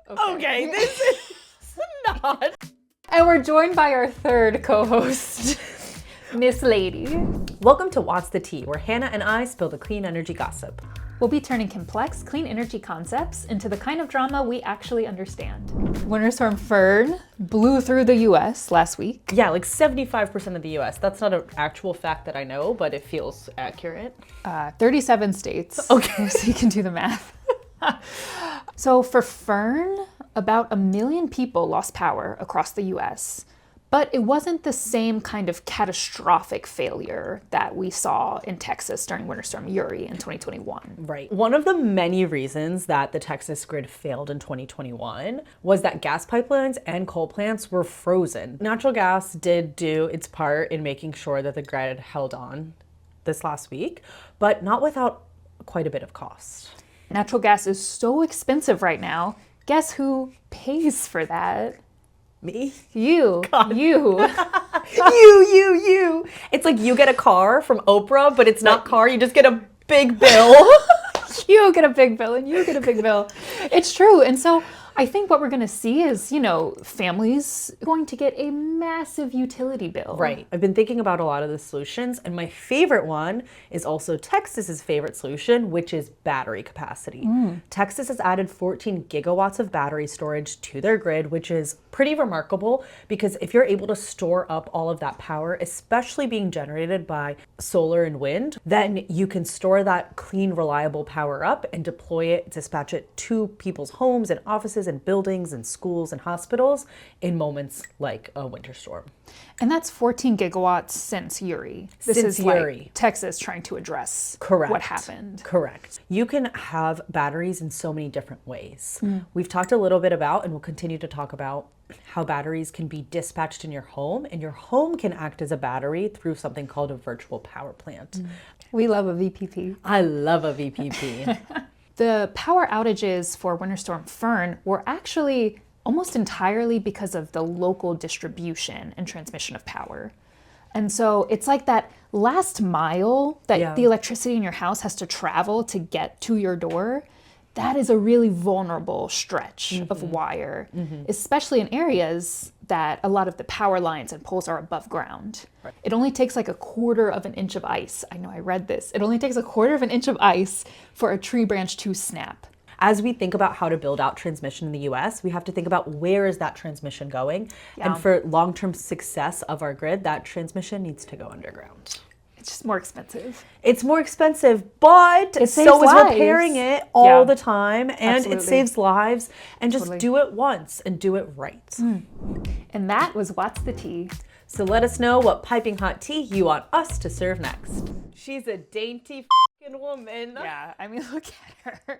Okay, this is not. And we're joined by our third co-host, Miss Lady. Welcome to What's the Tea, where Hannah and I spill the clean energy gossip. We'll be turning complex, clean energy concepts into the kind of drama we actually understand. Winter Storm Fern blew through the US last week. Yeah, like 75% of the US. That's not an actual fact that I know, but it feels accurate. 37 states. Okay. So you can do the math. So for Fern, about 1 million people lost power across the US. But it wasn't the same kind of catastrophic failure that we saw in Texas during Winter Storm Uri in 2021. Right. One of the many reasons that the Texas grid failed in 2021 was that gas pipelines and coal plants were frozen. Natural gas did do its part in making sure that the grid held on this last week, but not without quite a bit of cost. Natural gas is so expensive right now. Guess who pays for that? Me? You. God. You. You. It's like you get a car from Oprah, but it's not car. You just get a big bill. You get a big bill and you get a big bill. It's true. And so I think what we're going to see is, families going to get a massive utility bill. Right. I've been thinking about a lot of the solutions, and my favorite one is also Texas's favorite solution, which is battery capacity. Texas has added 14 gigawatts of battery storage to their grid, which is pretty remarkable because if you're able to store up all of that power, especially being generated by solar and wind, then you can store that clean, reliable power up and deploy it, dispatch it to people's homes and offices and buildings and schools and hospitals in moments like a winter storm. And that's 14 gigawatts since Uri. This Since is Uri. like Texas trying to address Correct. what happened. Correct. You can have batteries in so many different ways. We've talked a little bit about, and we'll continue to talk about, how batteries can be dispatched in your home, and your home can act as a battery through something called a virtual power plant. We love a VPP. I love a VPP. The power outages for Winter Storm Fern were actually almost entirely because of the local distribution and transmission of power. And so it's like that last mile that the electricity in your house has to travel to get to your door. That is a really vulnerable stretch of wire, especially in areas that a lot of the power lines and poles are above ground. Right. It only takes like 1/4 of an inch of ice. I know I read this. It only takes 1/4 of an inch of ice for a tree branch to snap. As we think about how to build out transmission in the US, we have to think about where is that transmission going. Yeah. And for long-term success of our grid, that transmission needs to go underground. It's just more expensive. It's more expensive, but It so saves is lives. repairing it all the time, and Absolutely. it saves lives. And just Totally. do it once and do it right. And that was What's the Tea? So let us know what piping hot tea you want us to serve next. She's a dainty f***ing woman. Yeah, I mean, look at her.